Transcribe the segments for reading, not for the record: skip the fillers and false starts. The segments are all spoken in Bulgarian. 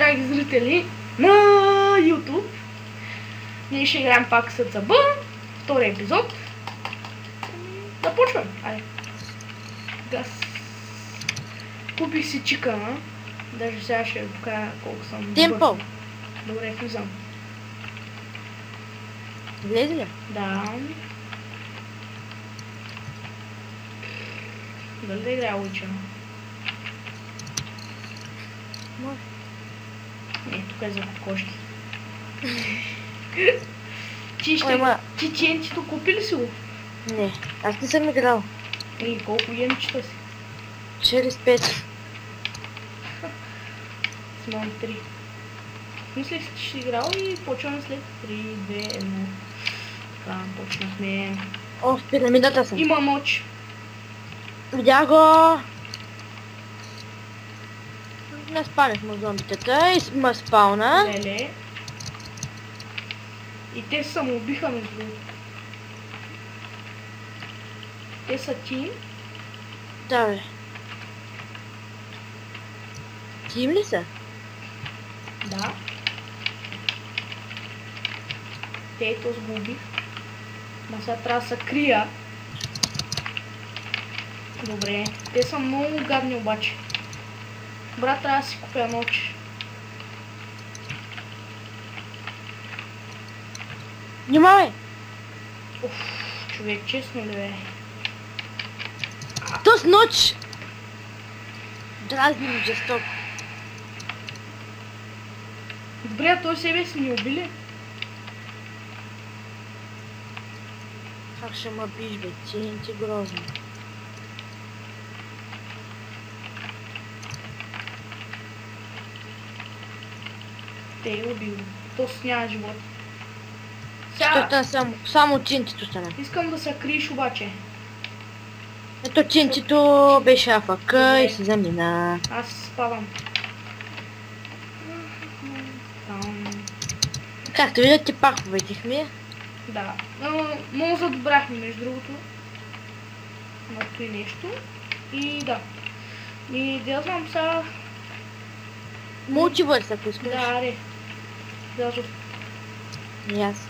драги зрители на YouTube. Ние ще играем пак с ЦБ, втори епизод. Да почвам. Айде. Газ. Купих си чикана. Даже сега ще ви покажа колко съм Темпо. добър. Добре, влизам. Влезе ли? Да. Дали да играя Уича? Може. Не, тук е за кокошки. Ой, ма. Ти TNT-то купи ли си го? Не, аз не съм играл. Ей, колко емчета си? Через 5. Смам 3. Мислех, че ще играл и почваме след 3, 2, 1. Така, почнахме. О, в пирамидата съм. Има нощ. Видях го. Не спалихме зомбитата и ма спауна. Леле. И те се самоубиха между другото. Те са тим. Да, бе. Тим ли са? Да. Те то сгубих. Ма сега трябва да се крия. Добре. Те са много гадни обаче. Брат, трябва да си купя ночи. Внимавай! Уф, човек, честно ли бе? То с нощ! Дразни ми жестоко. Добре, а той себе си ни убили. Как ще ма биш, бе? Ти грозно. Те е убил. То с няма живот. Защото само чинтито стана. Искам да се криеш обаче. Ето чинтито беше АФК и се замина. Аз спавам. Там. Както видите, пак победихме. Да. Много задобрахме между другото. На той нещо. И да. И да знам сега. Мултивърс, ако искаш. Да, аре. Даже И аз.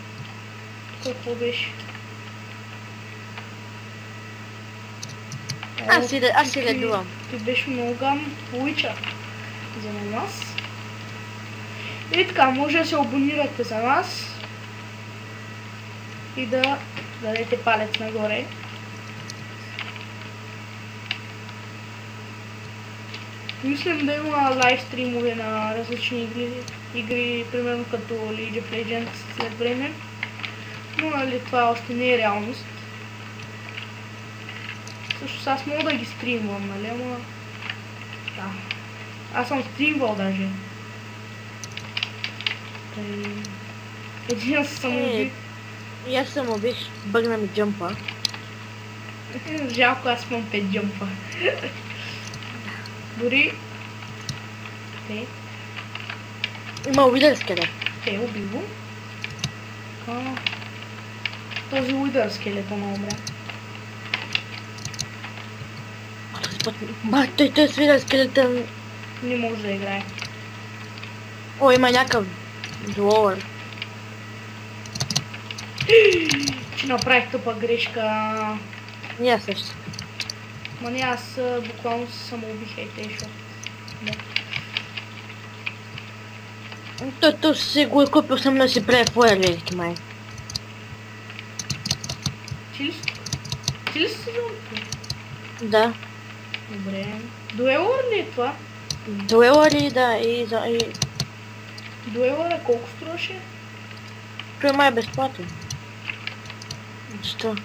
какво беше? Аз си редувам. Ти беше много гам Уича за нас. И така, може да се абонирате за нас. И да дадете палец нагоре. Мислим да има лайв стримове на различни игри, примерно като League of Legends след време. Но нали това още не е реалност. Също аз мога да ги стримвам, нали, ама... Да. Аз съм стримвал даже. Един се самоубих. И аз съм убих, бъгна ми джъмпа. Жалко, аз имам 5 джъмпа. Дори... Те Има уидър скелет. убило. Този уидър скелета на умря. Той свида скелета. Не може да играе. О, има някакъв дуолър. Че направих тъпа грешка. Не, аз също. Ма не, аз буквално се самоубих, ей, защото... Да. То си го е купил съм да си прави фуерлерки, май. Ти ли си зомби? Да. Добре. Дуелър ли е това? Дуелъри, да, и Дуелъра колко струваше? той май е безплатен. Защо?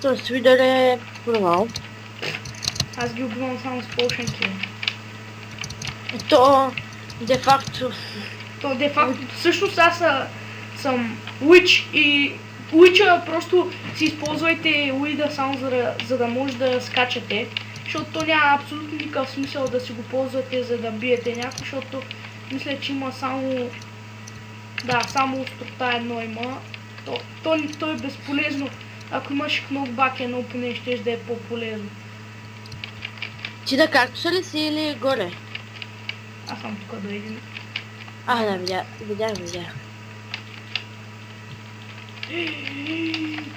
То свидър е провал. Аз ги убивам само с полшенки. То, де факто... То де факто, всъщност аз съм Witch и Witch просто си използвайте уида само за да може да скачате. Защото то няма абсолютно никакъв смисъл да си го ползвате за да биете някой, защото мисля, че има само... Да, само острота едно има. То е безполезно Ако имаш knockback едно, поне ще да е по-полезно. Ти да кактуса ли си или горе? Аз съм тук до един. Да, видях.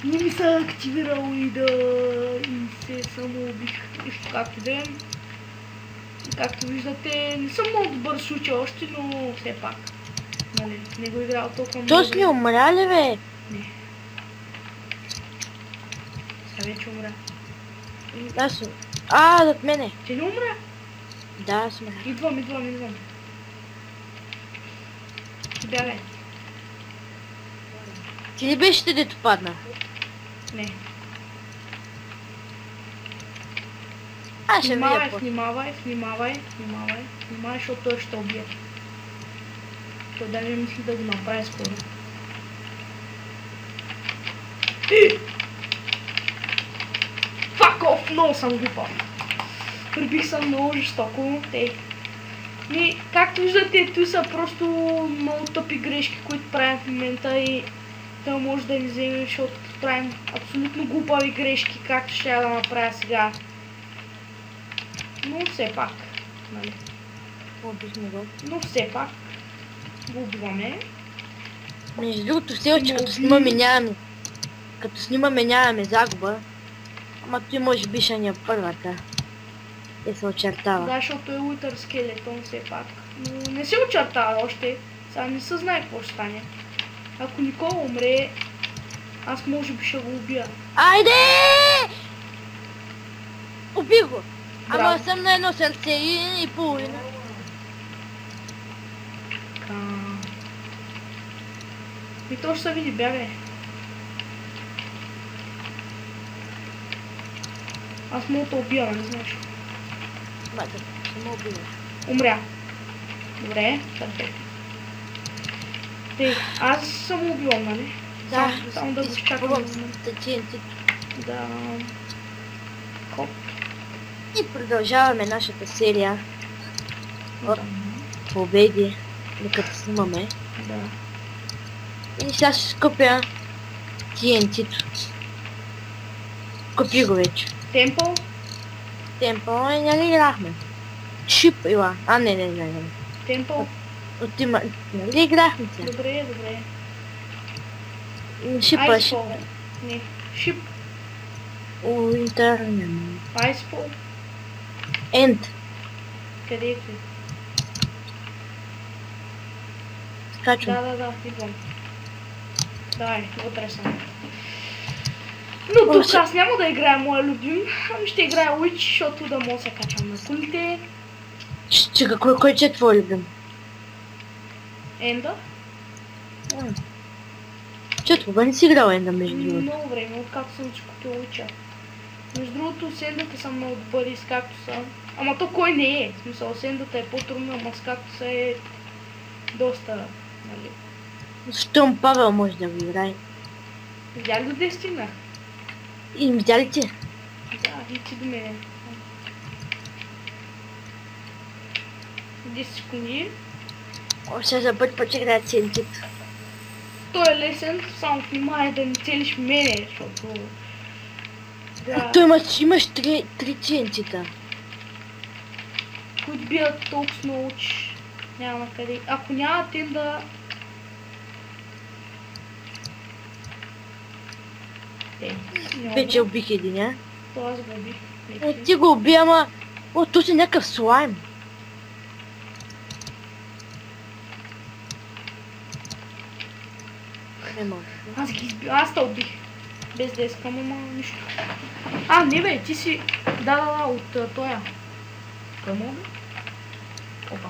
Не ми се активирал и се самоубих. Нищо както да е. Както виждате, не съм много добър случай още, но все пак. Нали, не го играл толкова много. То сме умрали, бе! Не. Сега вече умря. Аз съм... зад мене. Ти не умря? Да, аз умря. Идвам. Бягай. Ти ли беше те, дето падна? Не. Аз ще видя по... Внимавай, защото той ще убие. Той даже мисли да го направи скоро. Fuck off! Много съм глупа. Прибих съм много жестоко. Както виждате, tu са просто много тъпи грешки, които правим в момента и той може да ни вземе, защото правим абсолютно глупави грешки, както ще я да направя сега. Но все пак, нали? Убихме го. Но все пак го убиваме. Между другото, все още като снимаме нямаме загуба. Ама той може би ще ни е първата. И се очертава. Да, защото е Уитър скелетон все пак. Но не се очертава още. Сега не се знае какво ще стане. Ако Никола умре, аз може би ще го убия. Айде! Убих го! Ама Браво. съм на едно сърце и половина. И то ще се види, бягай. Аз мога да убия, не знаеш. Мата, ще ме убиваш. Умря. Добре, перфектно. Аз съм убивам, нали? Само да го изчакам. Да. Хоп. И продължаваме нашата серия от Да. победи, докато снимаме. Да. И сега ще скъпя TNT-то. Купи го вече. Темпо. Темпо, нали играхме? Шип ила. Не. Темпо. Отима, нали играхме се? Добре. Шипа, Айспол. Не. Шип. Уинтер, Айспол. Енд. Къде е? Скачвам. Да, идвам. Давай, вътре съм. Но тук аз няма да играя моя любим, ами ще играя Witch, защото да мога да се качвам на кулите. Чека, кой че е твой любим? Енда. Че тогава не си играл Енда между другото. Много време, откакто съм си купил Witch. Между другото, с Ендата съм много добър и с кактуса. Ама то кой не е? В смисъл, с Ендата е по-трудно, ама с кактуса е доста, нали. Щом Павел може да го играе. Видя ли докъде стигнах? И видя ли ти? Да, и ти до мене. 10 секунди. Още за път път играе TNT. Той е лесен, само внимай да не целиш мене, защото... Да, Той имаш три TNT-та. които бият толкова много, че няма къде. Ако няма тем да... Няма Вече да. убих един, То аз го убих. Ти го уби, ама... О, то си някакъв слайм. Не може. Аз ги избил, аз те убих. Без да искам, ама нищо. Не бе, ти си... Да, от тоя. Кой мога? Опа.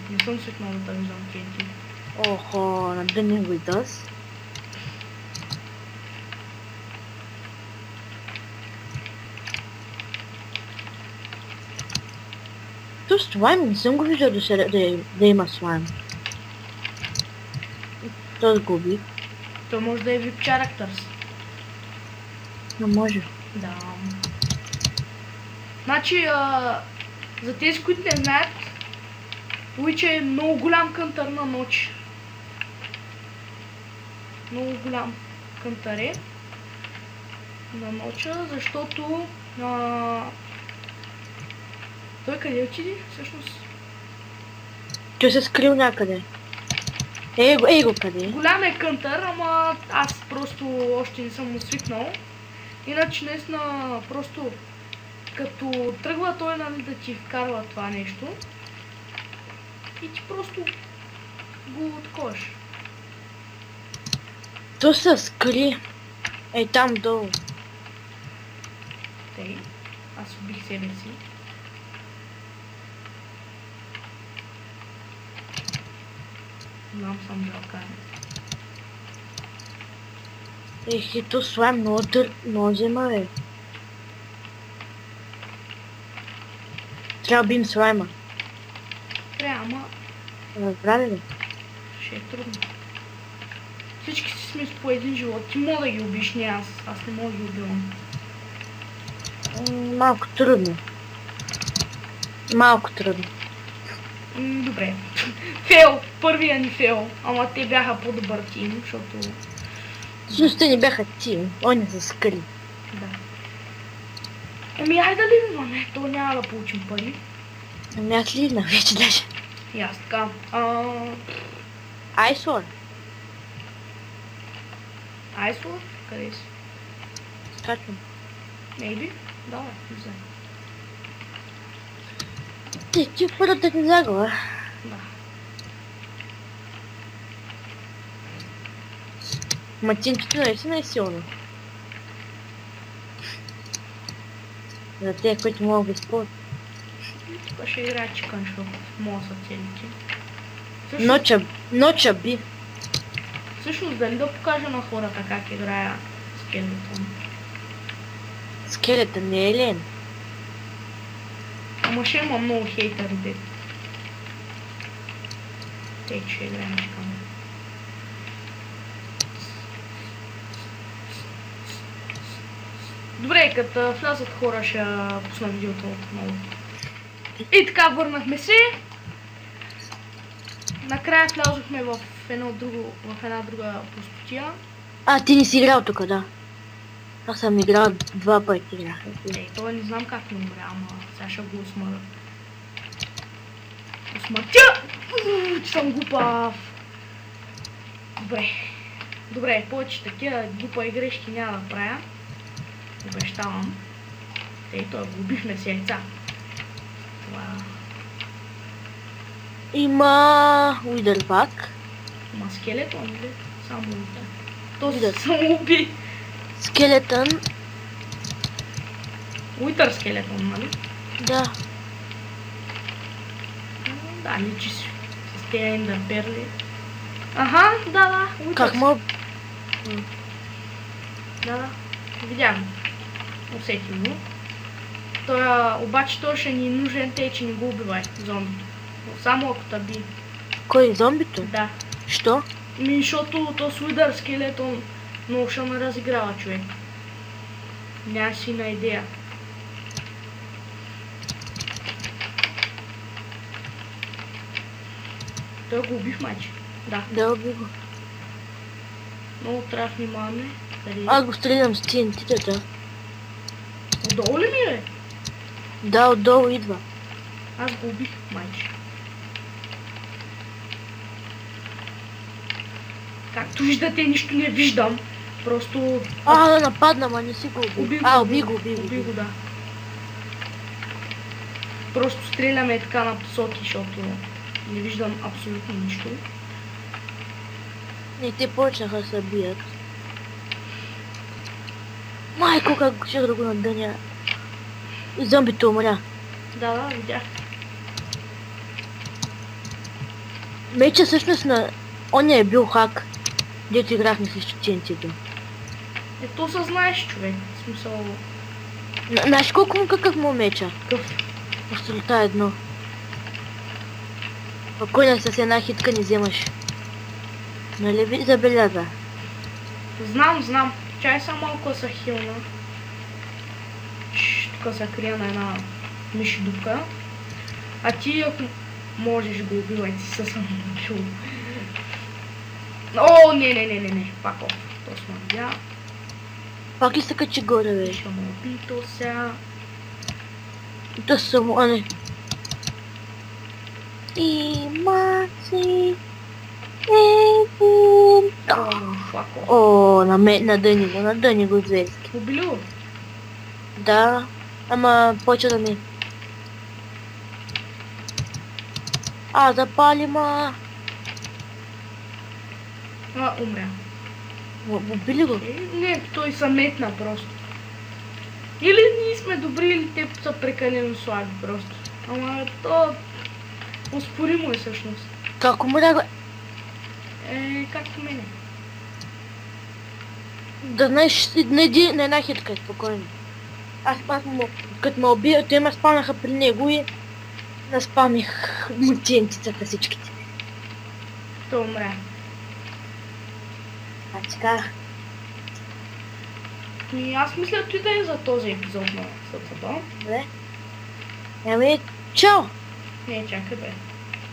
Не съм свикнал да виждам TNT. Охо, на Burning with Us. То слайм, не съм го виждал да има слайм. Той го уби. Той може да е VIP Characters. Не може. Да. Значи, за тези, които не знаят, Witch е много голям кънтър на ночи. Много голям кънтър е. да мълча, защото той къде отиде всъщност? Той се скрил някъде. Ей го къде? Голям е кънтър, ама аз просто още не съм му свикнал. Иначе наистина просто като тръгва той, нали, да ти вкарва това нещо и ти просто го откош. То се скри. Ей там долу. Тей, аз убих себе си. Знам, съм жалкарен. Ех, то слайм много взема, бе. Трябва да бим слайма. Трябва, ама Разбрали ли? ще е трудно. Всички си сме с по един живот. Ти мога да ги убиш, не аз. Аз не мога да ги убивам. Малко трудно. Малко трудно. Добре. Фейл. Първия ни фейл. Ама те бяха по-добър тим, защото... Всъщност те не бяха тим. Они се скри. Да. Ами айде да ливваме. То няма да получим пари. Ами аз ливна вече даже. И аз така. Айсор. Айслор? Къде си? Скачвам. Maybe? Давай, не знам. Ти първата ти загуба. Да. Матинчето наистина е силно. За те, които могат да използват. Тук ще играя чикън, защото мога са целите. Ноча би. Всъщност дали да покажа на хората как играя скелетон? Скелета не е лен. Ама ще има много хейтери, де. Те, че играем чикън. Добре, като влязат хора, ще пусна видеото отново. И така, върнахме се. Накрая влязохме в една друга пустотия. А, ти не си играл тук, да. Аз съм играл 2 пъти играх. Това не знам как не умря, ама сега ще го усмъря. Усмъртя! Че съм глупав. Добре, повече такива глупа грешки няма да правя. Обещавам. Това го убихме с яйца. Това... Има уидърбак. Ма скелетон ли? Само уидър. То Уидър. се самоуби. Скелетън. Уидър скелетон, нали? Да. Да, личи си. С тези ендър перли. Аха, да, уидър. Как му... Да. Видях. Усетих го. Обаче той ще ни е нужен, тъй че не го убивай, зомбито. Само ако таби. Кой, зомбито? Да. Що? Защото то с уидър скелетон много ще ме разиграва, човек. Няма си на идея. Той го убих, майче. Да. Да, уби го. Много трябва да внимаваме. Къде е? Аз го стрелям с TNT-тата. Отдолу ли ми е? Да, отдолу идва. Аз го убих, майче. Както виждате, нищо не виждам. Просто... Да нападна, ма не си го уби. Уби го. Уби го, да. Просто стреляме така на посоки, защото не виждам абсолютно нищо. Не, те почнаха да се бият. Майко, как ще да го надъня. И зомбито умря. Да, видях. Меча всъщност на... Он е бил хак. Дето играхме срещу TNT-то. То се знаеш, човек. В смисъл... Знаеш колко му какъв му меча? Къв? Острота едно. Ако не с една хитка не вземаш. Нали ви забеляза? Знам. Чай са малко са хилна. Тук се крия на една миши дупка. А ти, ако можеш го убивай, ти се съм убил. О, не. Пак оф. То сме видя. Пак и се качи горе, бе. Ще му опито сега. Да само, а не. Имаци. Фако. О, на дъни го зверски. Убили го? Да, ама почва да ми. Запали ма. Умря. Убили го. Не, той се метна просто. Или ние сме добри, или те са прекалено слаби просто. Ама то... Успоримо е всъщност. Как умря го? Както мене. Да знаеш, на една хитка е спокойно. Аз му, като ме убия, те ме спамнаха при него и наспамих мутентицата всичките. Той умря. Така. И аз мисля, той да е за този епизод на Съдбата. Добре. Ами, чао! Не, чакай бе.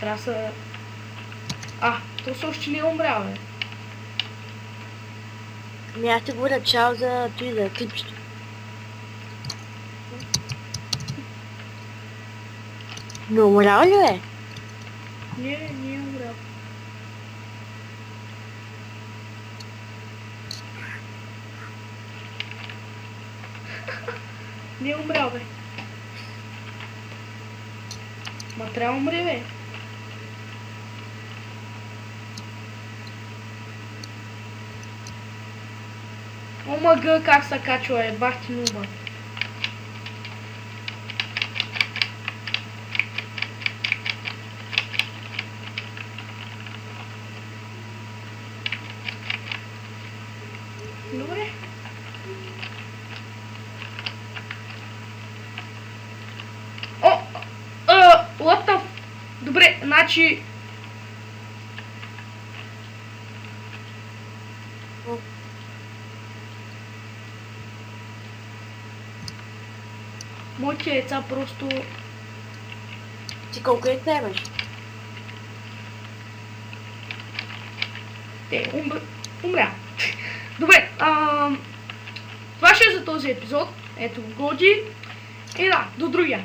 Трябва са... то се още не е умрял, бе. Ами аз ти говоря чао за той за клипчето. Не умрял ли бе? Не е умрял. Не е умрял, бе. Ма трябва да умре, бе. Омага, как се качва, бах ти нуба. Добре. What the... Добре, значи... Моите яйца просто... Ти колко яйца имаш? Умря. Добре, това ще е за този епизод. Ето го Годжи. И да, до другия.